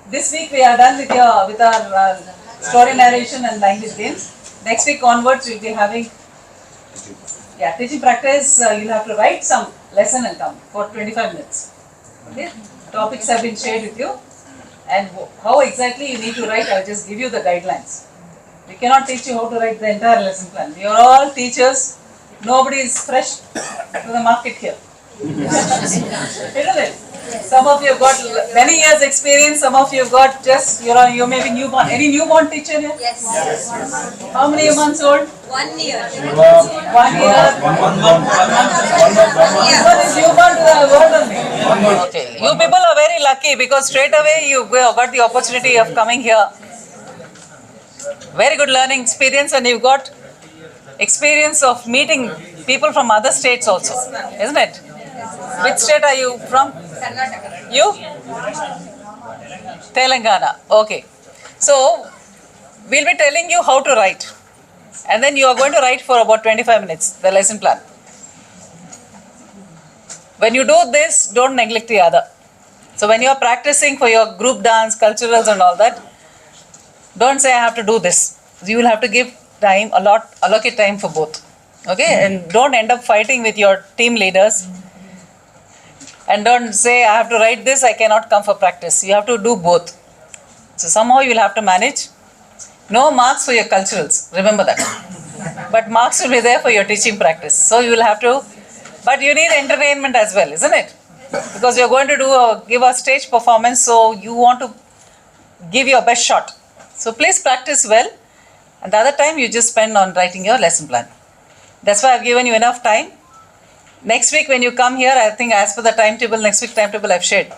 This week we are done with our story narration and language games. Next week onwards we'll be having teaching practice. You'll have to write some lesson and come for 25 minutes. Okay, topics have been shared with you, and how exactly you need to write, I'll just give you the guidelines. We cannot teach you how to write the entire lesson plan. We are all teachers. Nobody is fresh to the market here. Isn't it? Some of you have got many years experience, some of you have got just, you may be newborn. Any newborn teacher here? Yes. How many months old? 1 year. 1 year? One is newborn to the world only. Okay. You people are very lucky because straight away you got the opportunity of coming here. Very good learning experience, and you've got experience of meeting people from other states also, isn't it? Which state are you from? Karnataka. You? Telangana. Okay. So, we'll be telling you how to write. And then you are going to write for about 25 minutes, the lesson plan. When you do this, don't neglect the other. So, when you are practicing for your group dance, culturals and all that, don't say I have to do this. You will have to give time, allocate time for both. Okay? And don't end up fighting with your team leaders. And don't say, I have to write this, I cannot come for practice. You have to do both. So somehow you will have to manage. No marks for your culturals, remember that. But marks will be there for your teaching practice. So you will have to, but you need entertainment as well, isn't it? Because you're going to give a stage performance, so you want to give your best shot. So please practice well. And the other time you just spend on writing your lesson plan. That's why I've given you enough time. Next week when you come here, I think as per the timetable, next week timetable I've shared.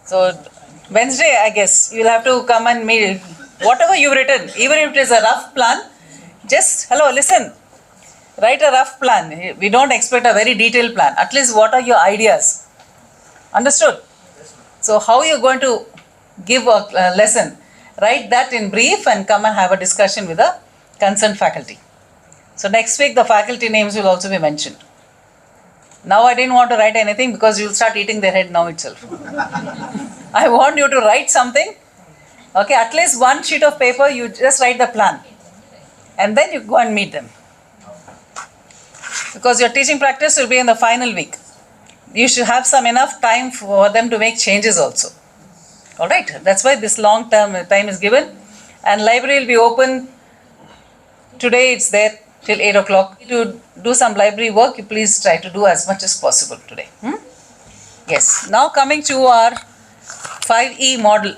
So Wednesday, I guess, you'll have to come and meet. Whatever you've written, even if it is a rough plan, just, hello, listen, write a rough plan. We don't expect a very detailed plan. At least what are your ideas? Understood? So how you're going to give a lesson, write that in brief and come and have a discussion with the concerned faculty. So next week the faculty names will also be mentioned. Now I didn't want to write anything because you'll start eating their head now itself. I want you to write something. Okay, at least one sheet of paper, you just write the plan. And then you go and meet them. Because your teaching practice will be in the final week. You should have some enough time for them to make changes also. Alright, that's why this long term time is given. And library will be open. Today it's there till 8 o'clock. To do some library work, you please try to do as much as possible today. Yes, now coming to our 5E model.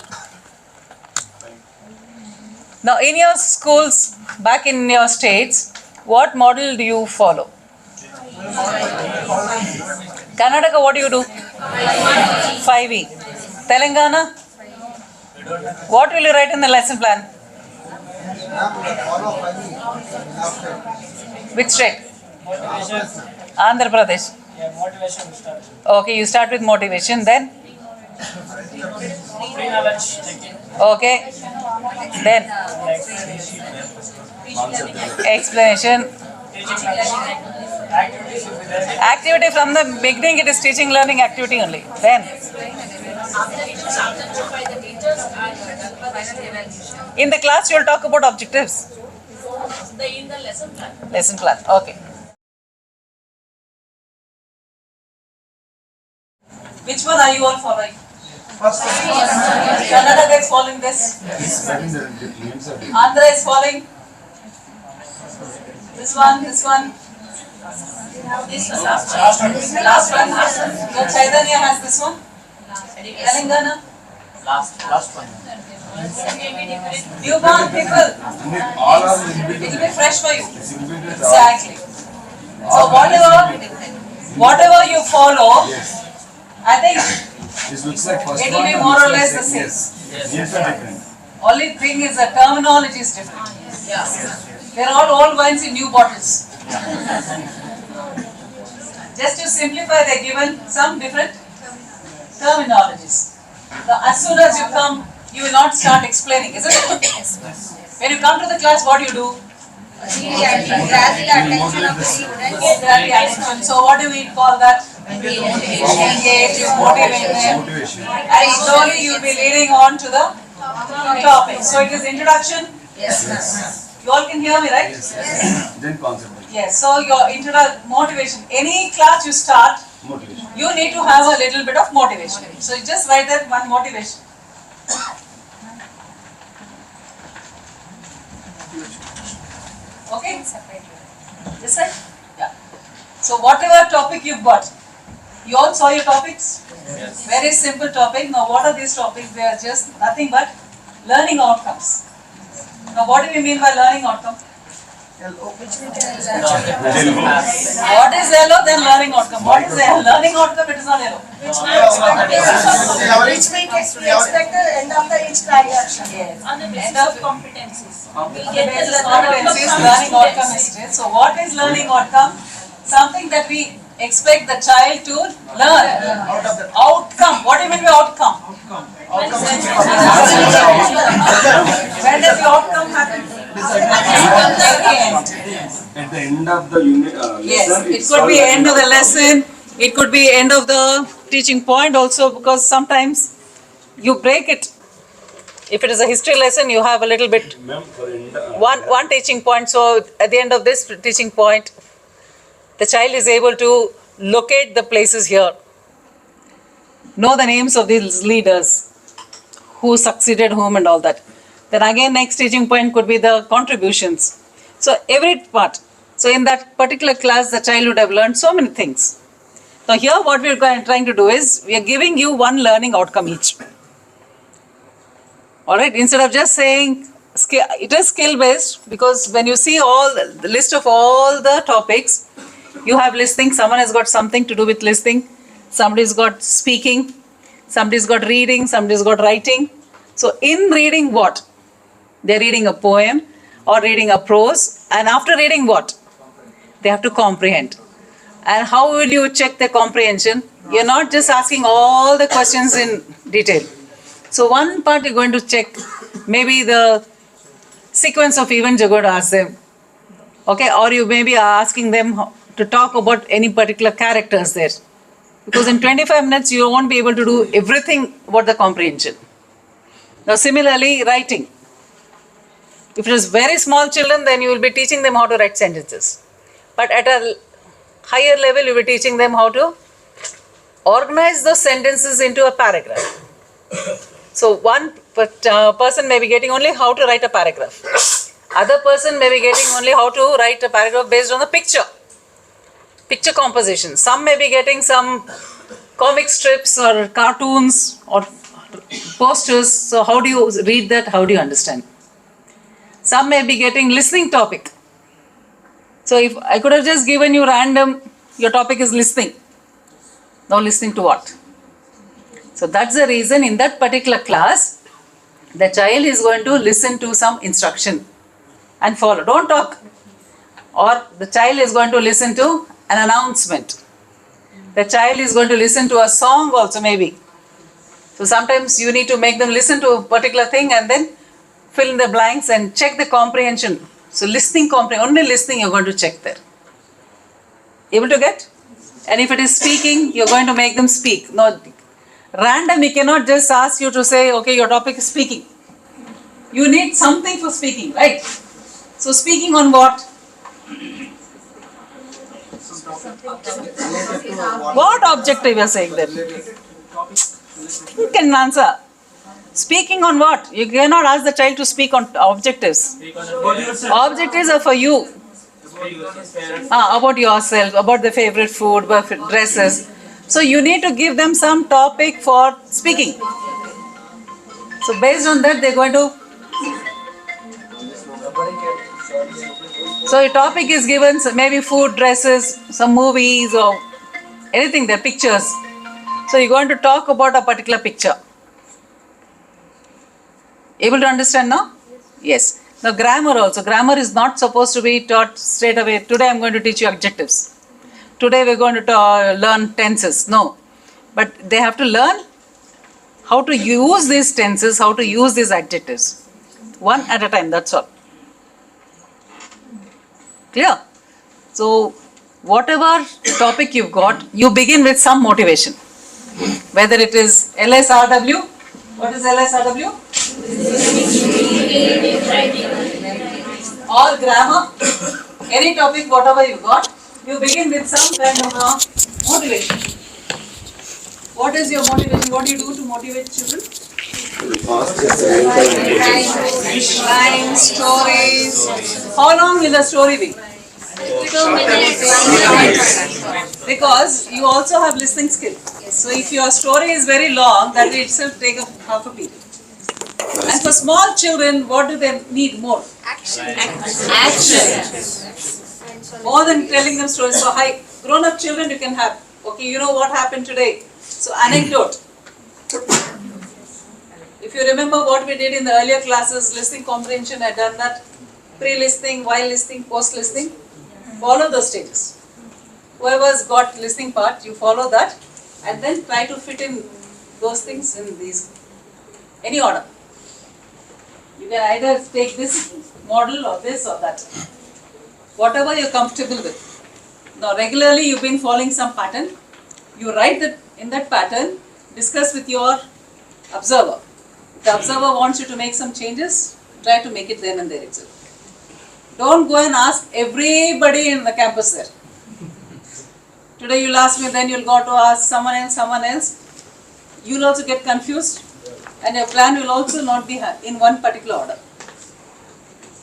Now in your schools, back in your states, what model do you follow? Karnataka, what do you do? 5E. Telangana? What will you write in the lesson plan? Which state? Andhra Pradesh. Yeah, motivation start. Okay, you start with motivation, then? Pre-knowledge checking. Okay. Then? Explanation. Activities will be there. Activity from the beginning, it is teaching learning activity only. Then? In the class, you will talk about objectives. In the lesson plan. Lesson plan, okay. Which one are you all following? Karnataka is following this. Andhra is following. This one. This one. Last one. No, Chaitanya has this one. Telangana. Last one. Newborn people. It will be fresh for you. Exactly. So whatever you follow, I think This looks like first it will be one more or and less this the like same. yes. Yes, are different. Only thing is the terminology is different. They're all old wines in new bottles. Just to simplify, they're given some different terminologies. Now, as soon as you come, you will not start explaining, isn't it? When you come to the class, what do? So what do we call that? Engage, you motivate them. Motivation. And slowly you'll be leading on to the topic. So it is introduction. You all can hear me, right? Then concept. Yes. So your motivation. Any class you start, Motivation. you need to have a little bit of motivation. So you just write that one motivation. Okay? This side? Yeah. So whatever topic you've got, you all saw your topics? Yes. Very simple topic. Now what are these topics? They are just nothing but learning outcomes. Now what do we mean by learning outcome? What is yellow? Then learning outcome. What is yellow? Learning outcome? It is not yellow. Which we expect the end of the each transaction. Yes. On the End basis of of competencies. the basis of competencies, learning outcome is it. So what is learning outcome? Something that we expect the child to learn. Outcome. What do you mean by outcome? When does the outcome happen? At At the end of the unit, yes, lesson, it it's could all be like end of the an lesson. It could be end of the teaching point also, because sometimes you break it. If it is a history lesson, you have a little bit Ma'am, for end, one teaching point. So at the end of this teaching point, the child is able to locate the places here, know the names of these leaders, who succeeded whom and all that. Then again, next teaching point could be the contributions. So every part. So in that particular class, the child would have learned so many things. Now here what we are trying to do is, we are giving you one learning outcome each. Alright, instead of just saying, it is skill based, because when you see all the list of all the topics, you have listening, someone has got something to do with listening, somebody's got speaking, somebody's got reading, somebody's got writing. So in reading what? They're reading a poem or reading a prose, and after reading what? They have to comprehend. And how will you check their comprehension? You're not just asking all the questions in detail. So one part you're going to check, maybe the sequence of events you're going to ask them. Okay, or you may be asking them to talk about any particular characters there. Because in 25 minutes you won't be able to do everything about the comprehension. Now similarly, writing. If it is very small children, then you will be teaching them how to write sentences. But at a higher level, you will be teaching them how to organize those sentences into a paragraph. So one person may be getting only how to write a paragraph. Other person may be getting only how to write a paragraph based on the picture composition. Some may be getting some comic strips or cartoons or posters. So how do you read that? How do you understand? Some may be getting listening topic. So if I could have just given you random, your topic is listening. Now listening to what? So that's the reason in that particular class, the child is going to listen to some instruction and follow. Don't talk. Or the child is going to listen to an announcement. The child is going to listen to a song also maybe. So sometimes you need to make them listen to a particular thing and then fill in the blanks and check the comprehension. So listening, only listening you're going to check there. Able to get? And if it is speaking, you're going to make them speak. No, random, we cannot just ask you to say, okay, your topic is speaking. You need something for speaking, right? So speaking on what? What objective you are saying then? You can answer. Speaking on what? You cannot ask the child to speak on objectives. Objectives are for you. About yourself, about the favorite food, about dresses. So you need to give them some topic for speaking. So based on that, they're going to. So a topic is given, so maybe food, dresses, some movies or anything, the pictures. So you're going to talk about a particular picture. Able to understand now? Yes. Now grammar also. Grammar is not supposed to be taught straight away. Today I'm going to teach you adjectives. Today we're going to learn tenses. No. But they have to learn how to use these tenses, how to use these adjectives. One at a time, that's all. Clear? So, whatever topic you've got, you begin with some motivation. Whether it is LSRW, what is LSRW? Or grammar, any topic, whatever you got, you begin with some kind of a motivation. What is your motivation? What do you do to motivate children? Rhymes, stories. How long will the story be? 2 minutes. Because you also have listening skill. So if your story is very long, that will itself take up half a period. And for small children, what do they need more? Action. More than telling them stories. So high grown-up children you can have. Okay, you know what happened today. So anecdote. If you remember what we did in the earlier classes, listening comprehension, I done that. Pre-listening, while listening, post-listening. Follow those stages. Whoever's got listening part, you follow that and then try to fit in those things in these, any order. You can either take this model or this or that. Whatever you're comfortable with. Now regularly you've been following some pattern. You write that in that pattern, discuss with your observer. If the observer wants you to make some changes, try to make it then and there itself. Don't go and ask everybody in the campus there. Today you'll ask me, then you'll go to ask someone else. You'll also get confused and your plan will also not be in one particular order.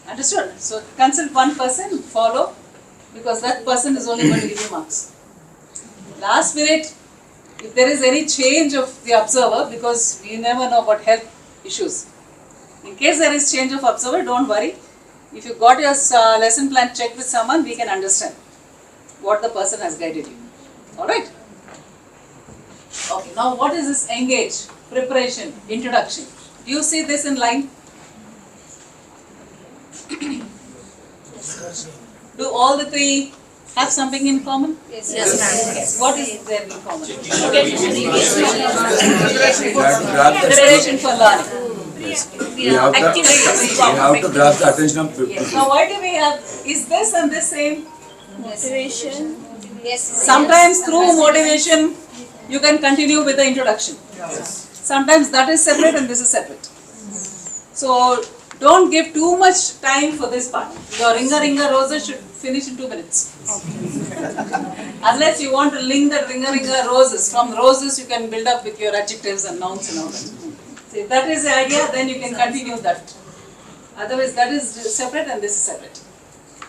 Understood? So consult one person, follow, because that person is only going to give you marks. Last minute, if there is any change of the observer, because we never know about health issues. In case there is change of observer, don't worry. If you got your lesson plan checked with someone, we can understand what the person has guided you. Alright? Okay, now what is this engage, preparation, introduction? Do you see this in line? Do all the three have something in common? Yes. What is there in common? Preparation for learning. We have to grab the attention of people. Now why do we have, is this and this same? Motivation. Yes. Sometimes through motivation, you can continue with the introduction. Sometimes that is separate and this is separate. So don't give too much time for this part. Your Ringa roses should finish in 2 minutes. Unless you want to link the Ringa roses. From roses you can build up with your adjectives and nouns and all that. So if that is the idea, then you can continue that. Otherwise that is separate and this is separate.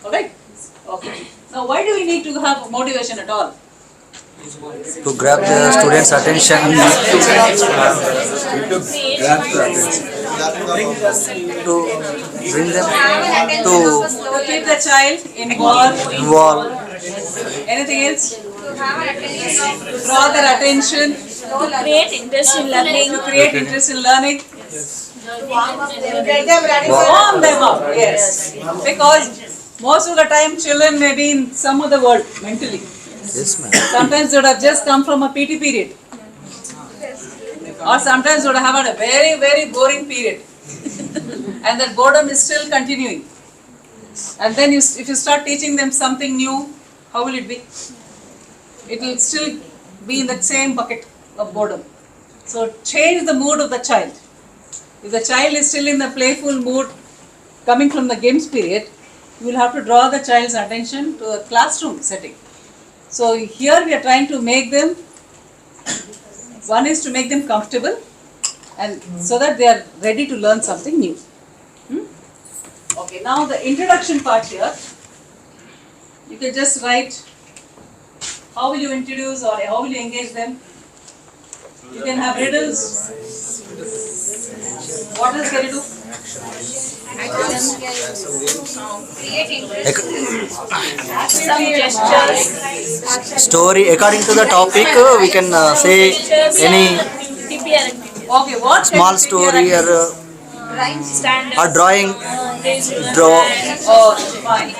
Alright? Okay. Now why do we need to have motivation at all? To grab the students' attention, We have to grab the attention. to bring them to To keep the child involved. involve, Anything else? To draw their attention. To create interest in learning. To create interest in learning. Get them ready for Warm them up, yes. Because most of the time children may be in some other world mentally. yes ma'am, Sometimes they would have just come from a PT period. Or sometimes they would have had a very, very boring period. And that boredom is still continuing. And then if you start teaching them something new, how will it be? It will still be in that same bucket of boredom. So change the mood of the child. If the child is still in the playful mood coming from the games period, you will have to draw the child's attention to a classroom setting. So here we are trying to make them, one is to make them comfortable and so that they are ready to learn something new. Okay, now the introduction part here, you can just write how will you introduce or how will you engage them. You can have riddles. What else can you do? Some gestures. story according to the topic. We can say any Okay, what small can you story Stand or drawing. Draw. Oh, fine.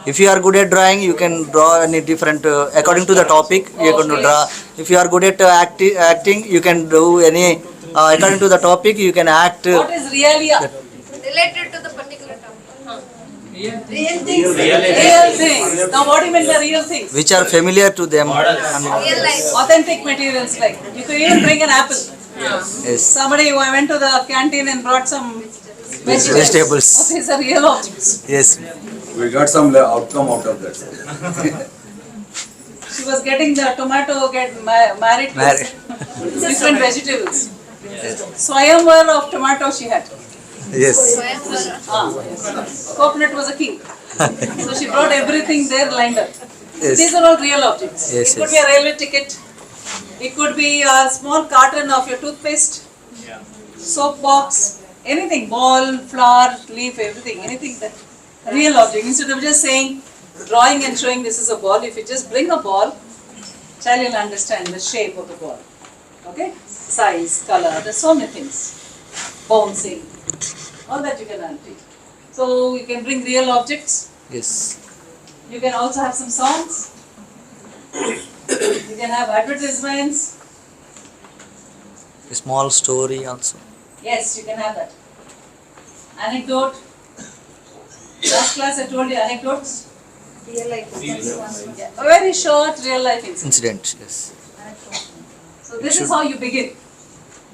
If you are good at drawing, you can draw any different according to the topic. You are going to draw. If you are good at acting, you can do any according to the topic. You can act. What is really related to the particular topic. Real things. Real things. Now what do you mean by real things? which are familiar to them. Authentic materials like you could even bring an apple. Yes. Somebody who went to the canteen and brought some Vegetables. Oh, these are real objects. Yes. We got some outcome out of that. She was getting the tomato married to Married. different vegetables. Swayamvar of tomato she had. Yes. Coconut was a king. So she brought everything there lined up. Yes. These are all real objects. Yes, It could yes. be a railway ticket. It could be a small carton of your toothpaste, soap box, anything, ball, flower, leaf, everything, anything that real object. Instead of just saying, drawing and showing this is a ball, if you just bring a ball, child will understand the shape of the ball. Okay? Size, color, there's so many things. Bouncing, all that you can learn. So you can bring real objects. Yes. You can also have some songs. You can have advertisements. A small story also. Yes, you can have that. Anecdote. Last class I told you anecdotes. Real life. Yeah, a very short real life incident. Incident. Yes. So this is how you begin.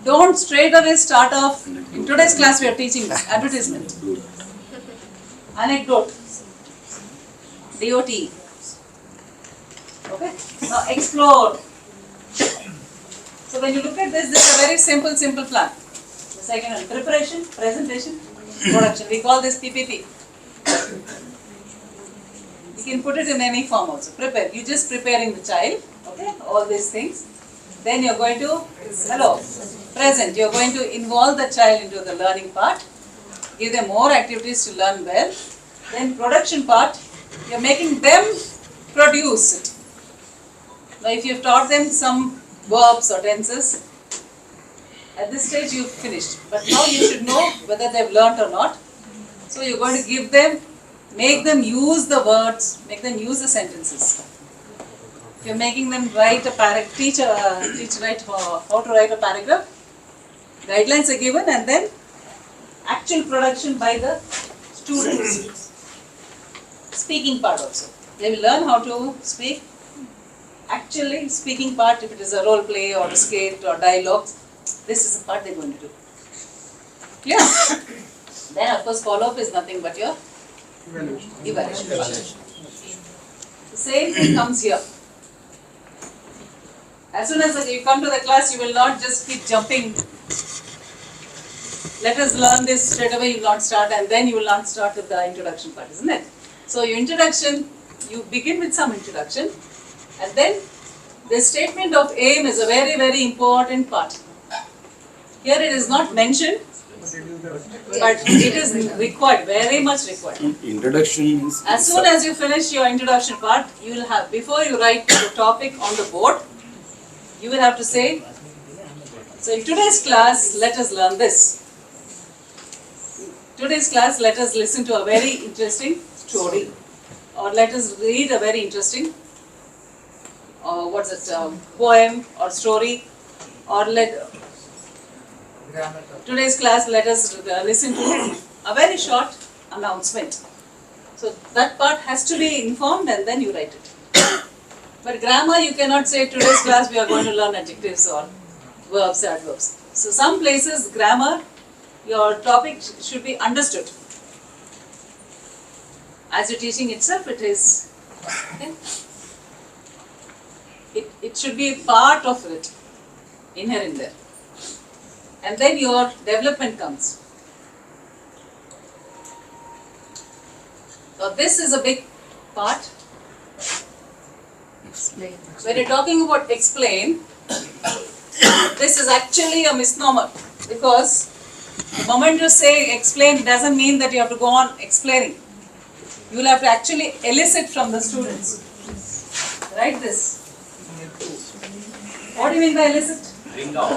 Don't straight away start off. In today's class we are teaching advertisement. Anecdote. DOT. Okay? Now explore. So when you look at this is a very simple plan. The second one, preparation, presentation, production. We call this PPP. You can put it in any form also. Prepare. You just preparing the child. Okay? All these things. Then you're going to, present. You're going to involve the child into the learning part. Give them more activities to learn well. Then production part, you're making them produce it. Now if you've taught them some verbs or tenses, at this stage you've finished. But now you should know whether they've learnt or not. So you're going to give them, make them use the words, make them use the sentences. You're making them write a paragraph, teach write how to write a paragraph. Guidelines are given and then actual production by the students. Speaking part also. They will learn how to speak. Actually, speaking part, if it is a role play or a skit or dialogues, this is the part they're going to do. Clear? Then of course follow-up is nothing but your evaluation. The same thing comes here. As soon as you come to the class, you will not just keep jumping. Let us learn this straight away, you will not start, and then you will not start with the introduction part, isn't it? So your introduction, you begin with some introduction, and then the statement of aim is a very important part. Here it is not mentioned, but it is required, very much required. Introduction means. As soon as you finish your introduction part, you will have, before you write the topic on the board, you will have to say, so in today's class, let us learn this. Today's class, let us listen to a very interesting story, or let us read a very interesting, poem or story, or today's class, let us listen to a very short announcement. So that part has to be informed and then you write it. But grammar, you cannot say today's class we are going to learn adjectives or verbs, adverbs. So some places grammar, your topic should be understood. As you're teaching itself, it is, okay? It should be part of it, inherent there. And then your development comes. So this is a big part. When you're talking about explain, this is actually a misnomer, because the moment you say explain doesn't mean that you have to go on explaining. You will have to actually elicit from the students. Write this. What do you mean by elicit?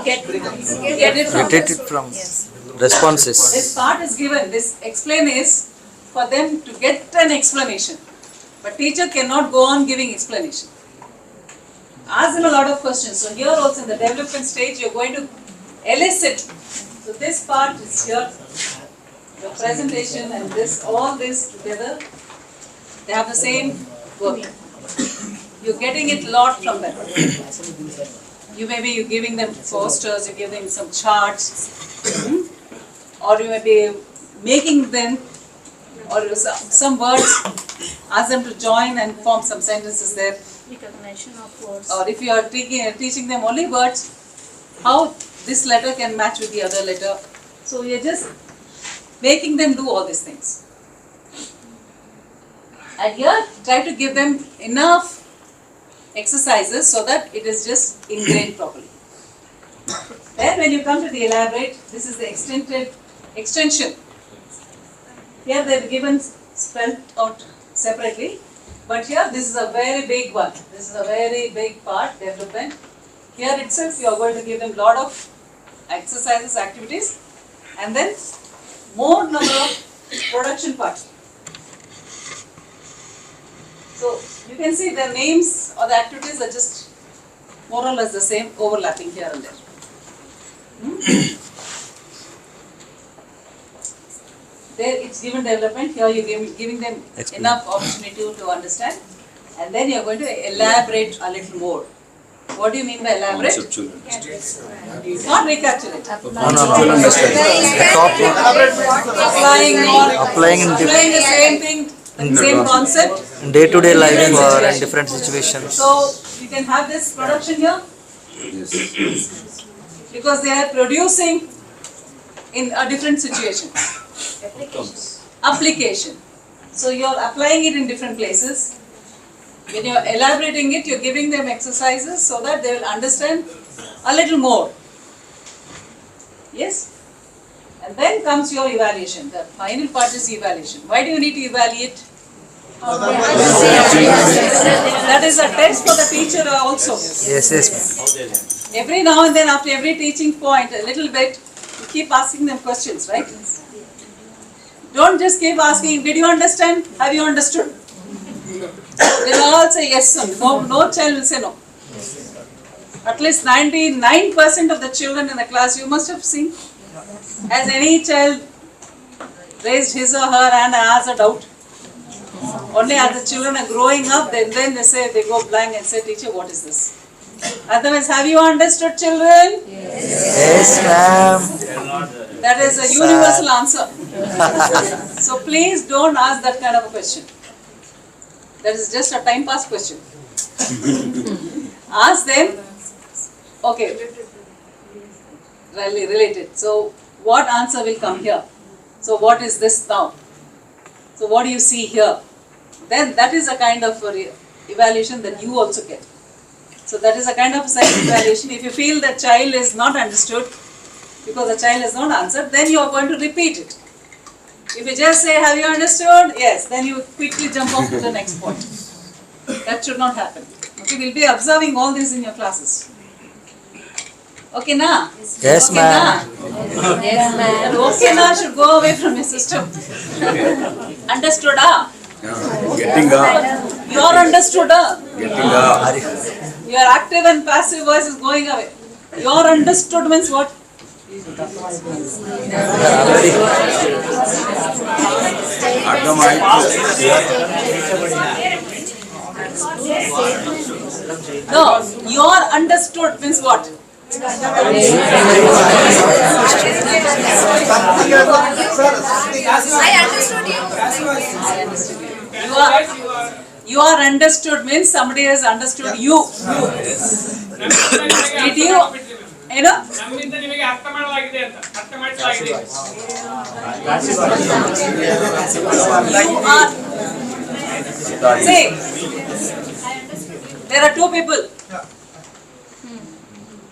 Get it from. Get it from responses. This part is given. This explain is for them to get an explanation. But teacher cannot go on giving explanation. Ask them a lot of questions. So here also in the development stage, you're going to elicit. So this part is here. your presentation and this, all this together, they have the same work. You're getting it lot from them. You're giving them posters, you're giving some charts, or you may be making them, or some words, ask them to join and form some sentences there. Recognition of words. Or if you are teaching them only words, how this letter can match with the other letter. So you're just making them do all these things. And here, try to give them enough exercises so that it is just ingrained properly. Then when you come to the elaborate, this is the extension. Here they've given spelled out separately, but here this is a very big one. This is a very big part, development. Here itself you are going to give them lot of exercises, activities, and then more number of production parts. So you can see the names or the activities are just more or less the same, overlapping here and there. There it's given development, here you're giving them enough opportunity to understand, and then you're going to elaborate a little more. What do you mean by elaborate? Not recapitulate. Applying the same thing, same concept. In day-to-day life or in different situations. So you can have this production here because they are producing in a different situation. Application. So you are applying it in different places. When you are elaborating it, you are giving them exercises so that they will understand a little more. Yes? And then comes your evaluation. The final part is evaluation. Why do you need to evaluate? That is a test for the teacher also. Yes, yes. Every now and then, after every teaching point, a little bit, you keep asking them questions, right? Don't just keep asking, did you understand? Have you understood? They will all say yes, sir. No child will say no. At least 99% of the children in the class, you must have seen. Has any child raised his or her hand and asked a doubt? Only as the children are growing up, then they go blank and say, teacher, what is this? Otherwise, have you understood, children? Yes, ma'am. That is a universal answer. So please don't ask that kind of a question. That is just a time pass question. Ask them, okay, really related. So what answer will come here? So what is this now? So what do you see here? Then that is a kind of evaluation that you also get. So that is a kind of self-evaluation. If you feel the child is not understood because the child has not answered, then you are going to repeat it. If you just say, have you understood? Yes, then you quickly jump off to the next point. That should not happen. Okay, we'll be observing all this in your classes. Okay, na? Yes, Okay, ma'am. na? And okay, na should go away from your system. Understood, ah? Getting up. You are understood, ah? Getting up. Your active and passive voice is going away. Your understood means what? No, your understood means what? You are understood means somebody has understood you. Did you know? ನಮ್ಮಿಂದ ನಿಮಗೆ ಅರ್ಥ ಮಾಡಲಾಗಿದೆ ಅಂತ ಅರ್ಥ ಮಾಡಿಸಲಾಗಿದೆ See, there are two people.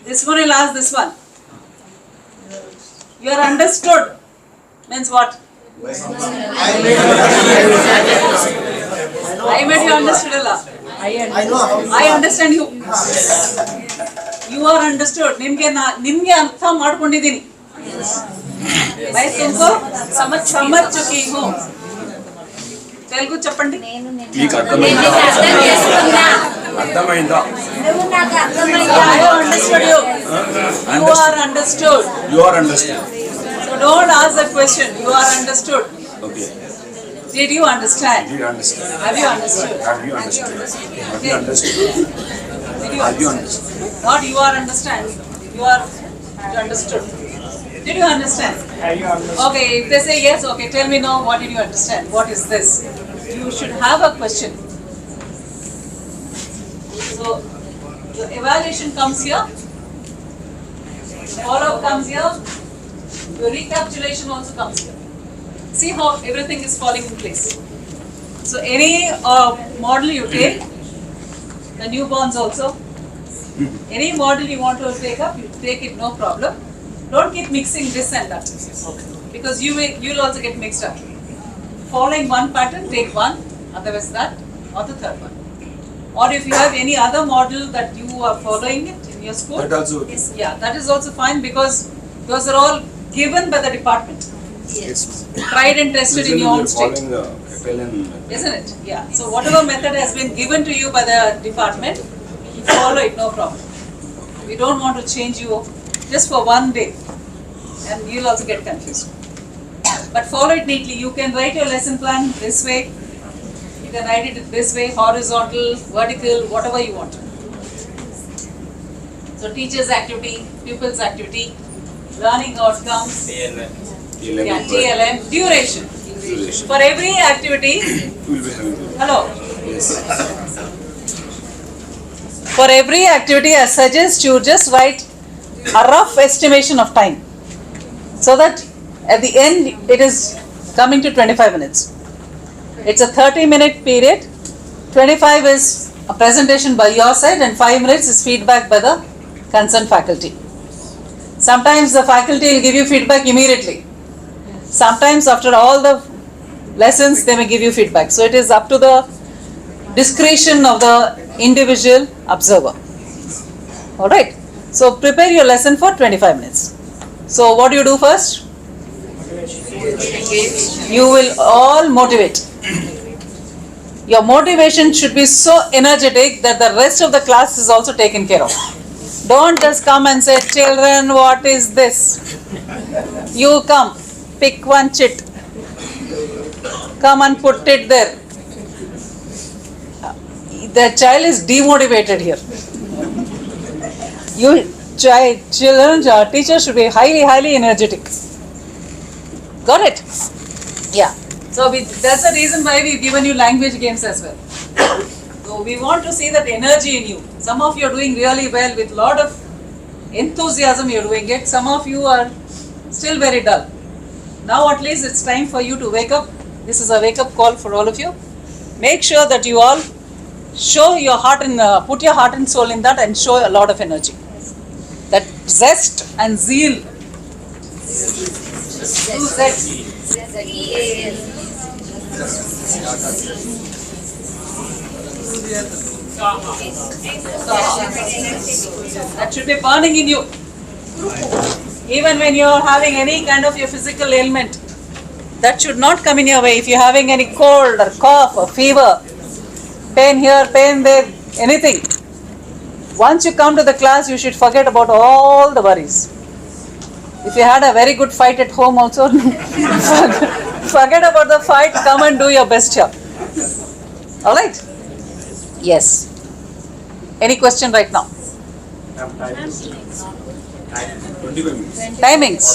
This one will ask this one. You are understood means what? I made you understood Allah. I understand you. You are understood. निम्गे अर्थ माड्कोंडिदीनि. मैं तुमको समझ चुकी हूँ. तेलुगु चप्पंडी. మీకు అర్థమైందా? అర్థమైందా? I have understood you. You are understood. You are understood. So don't ask that question. You are understood. Okay. Did you understand? Did you understand? Have you understood? Have you understood? Have you understood? Did you Have you understand? understood? Not you are understand. You are understood. Did you understand? Okay, if they say yes, okay, tell me now what did you understand? What is this? You should have a question. So the evaluation comes here. Follow-up comes here. Your recapitulation also comes here. See how everything is falling in place. So any model you take, the newborns also, any model you want to take up, you take it, no problem. Don't keep mixing this and that, because you'll also get mixed up. Following one pattern, take one, otherwise that, or the third one. Or if you have any other model that you are following it in your school, That also. yeah, that is also fine, because those are all given by the department, Yes. tried and tested in your own state. Following the FLN method. Isn't it? Yeah. So whatever method has been given to you by the department, you follow it, no problem. We don't want to change you just for one day, and you'll also get confused. But follow it neatly. You can write your lesson plan this way. You can write it this way, horizontal, vertical, whatever you want. So teacher's activity, pupil's activity, learning outcomes, yeah, TLM, duration. For every activity, We'll be having. hello. Yes. For every activity, I suggest you just write a rough estimation of time, so that at the end it is coming to 25 minutes. It's a 30-minute period. 25 is a presentation by your side, and 5 minutes is feedback by the concerned faculty. Sometimes the faculty will give you feedback immediately. Sometimes after all the lessons they may give you feedback. So it is up to the discretion of the individual observer. Alright, so prepare your lesson for 25 minutes. So what do you do first? You will all motivate. Your motivation should be so energetic that the rest of the class is also taken care of. Don't just come and say, children, what is this? You come, pick one chit, come and put it there. The child is demotivated here. Children, teachers should be highly energetic. Got it? Yeah. So that's the reason why we've given you language games as well. So we want to see that energy in you. Some of you are doing really well with lot of enthusiasm, you're doing it. Some of you are still very dull. Now at least it's time for you to wake up. This is a wake up call for all of you. Make sure that you all show your heart and put your heart and soul in that, and show a lot of energy. That zest and zeal. Do zest. That should be burning in you. Even when you are having any kind of your physical ailment, that should not come in your way. If you are having any cold or cough or fever, pain here, pain there, anything, once you come to the class, you should forget about all the worries. If you had a very good fight at home also, forget about the fight, come and do your best here. Alright? Yes. Any question right now? 25 minutes. Timings.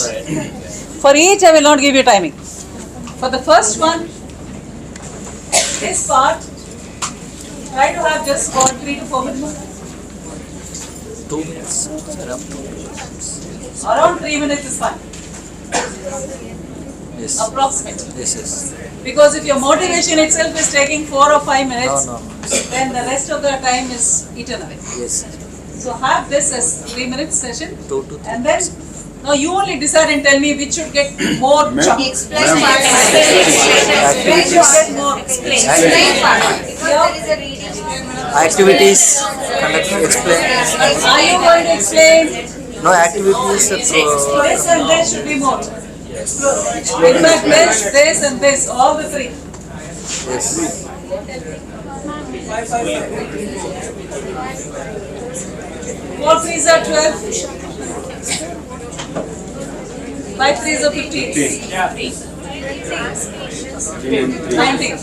For each I will not give you timing. For the first one, this part, try to have just about 3 to 4 minutes. 2 minutes. Around 3 minutes is fine. Yes. Approximately. Yes. Because if your motivation itself is taking 4 or 5 minutes, No. then the rest of the time is eaten away. Yes. So have this as 3 minutes session, 2 to 3. and then now you only decide and tell me which should get more Ma'am. chunk. Which should get more. Activities. Conduct. Explain. Are you going to explain? No activities. This and this should be more. In fact, this and this, all the three. Yes. 4 3s are 12. 5 3s are 15. 19.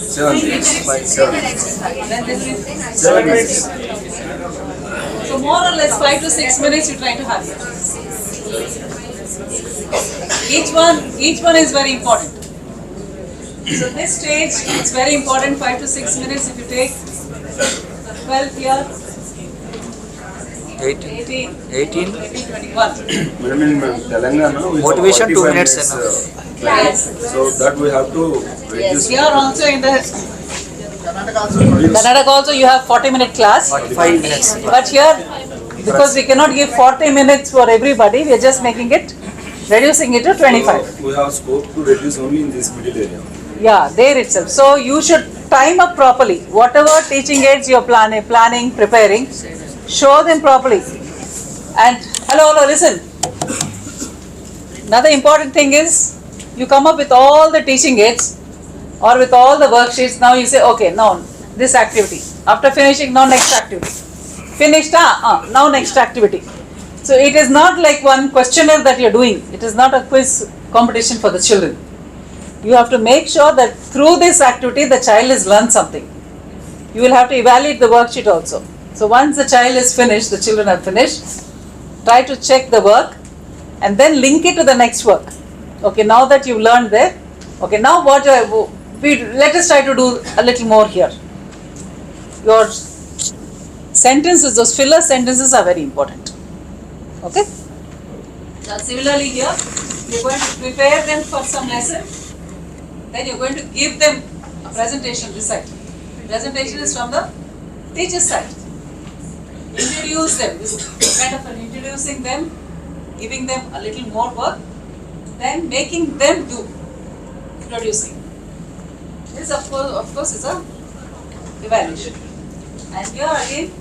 7 minutes. 7 minutes. Then this is 7 minutes. so more or less 5 to 6 minutes you try to have here. Each one is very important. So this stage it's very important, 5 to 6 minutes if you take 12 here, 18. 18, 18. 21. Madam, in Telangana, we have Motivation, 2 45 minutes class. So that we have to reduce. Here also in the Karnataka also you have 40-minute class. 45 minutes. But here, because we cannot give 40 minutes for everybody, we are just making it, reducing it to 25. So we have scope to reduce only in this middle area. Yeah, there itself. So you should time up properly. Whatever teaching aids you're planning, preparing, show them properly. And hello, listen. Another important thing is, you come up with all the teaching aids or with all the worksheets. Now you say, okay, now this activity. After finishing, now next activity. Finished, now next activity. So it is not like one questionnaire that you're doing. It is not a quiz competition for the children. You have to make sure that through this activity the child has learned something. You will have to evaluate the worksheet also. So once the child is finished, the children are finished, try to check the work and then link it to the next work. Okay, now that you've learned there, okay, now let us try to do a little more here. Your sentences, those filler sentences are very important. Okay? Now similarly here, you're going to prepare them for some lesson. Then you're going to give them a presentation this side. Presentation is from the teacher's side. Introduce them. This is kind of an introducing them, giving them a little more work, then making them do producing. This of course is a evaluation. And here again,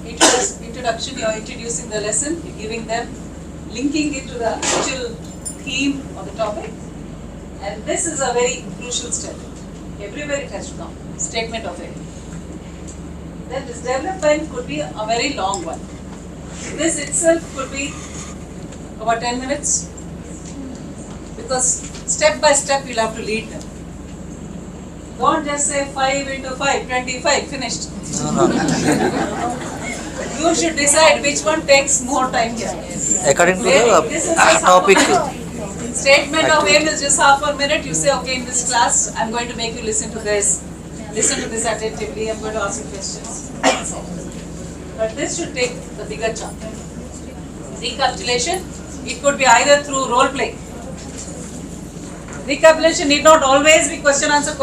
introduction, you are introducing the lesson, you're giving them, linking it to the actual theme or the topic. And this is a very crucial step. Everywhere it has to come. Statement of aim. Then this development could be a very long one. This itself could be about 10 minutes. Because step by step you'll have to lead them. Don't just say 5 into 5, 25, finished. You should decide which one takes more time here. According to This is the just topic. Statement of aim is just half a minute. You say, okay, in this class, I'm going to make you listen to this. Listen to this attentively. I'm going to ask you questions. But this should take the bigger chunk. Recapitulation, it could be either through role play. Recapitulation need not always be question answer.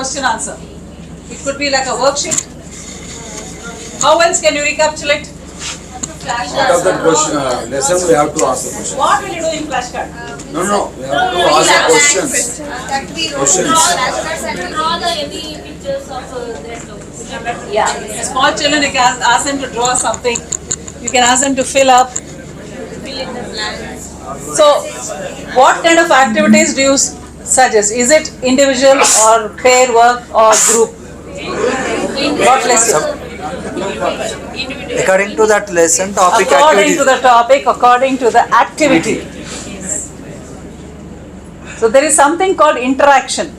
It could be like a worksheet. How else can you recapitulate? Out of that question, lesson, we have to ask the question. What will you do in flashcard? No, we have to ask the questions. Draw the any pictures of that. Yeah. Small children, you can ask them to draw something. You can ask them to fill up. Fill in the blanks. So, what kind of activities do you suggest? Is it individual or pair work or group? What lesson? According to that lesson, topic According activity. to the topic, according to the activity. So there is something called interaction.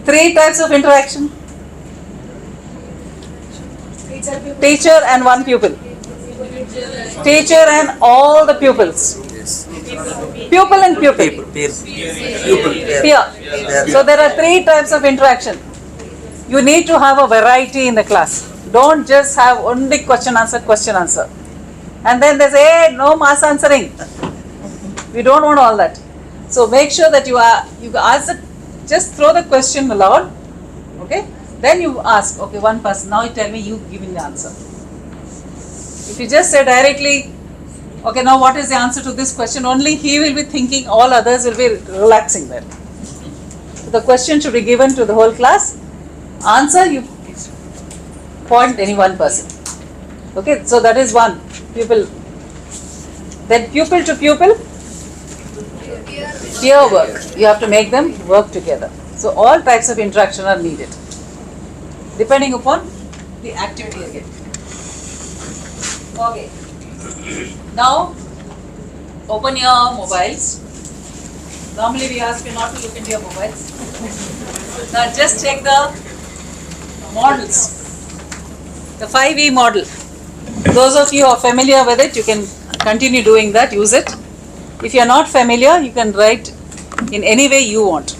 3 types of interaction. Teacher and one pupil. Teacher and all the pupils. Pupil and pupil. Peer. Peer. So there are 3 types of interaction. You need to have a variety in the class. Don't just have only question answer. And then they say, hey, no mass answering. We don't want all that. So make sure that you ask just throw the question aloud. Okay? Then you ask, okay, one person, now you tell me, you give me the answer. If you just say directly, okay, now what is the answer to this question? Only he will be thinking, all others will be relaxing there. So the question should be given to the whole class. Answer, you point any one person. Okay, so that is one. Pupil. Then pupil to pupil. Peer work. You have to make them work together. So all types of interaction are needed. Depending upon the activity again. Okay. Now, open your mobiles. Normally we ask you not to look into your mobiles. Now just check the models. The 5E model. Those of you who are familiar with it, you can continue doing that, use it. If you are not familiar, you can write in any way you want.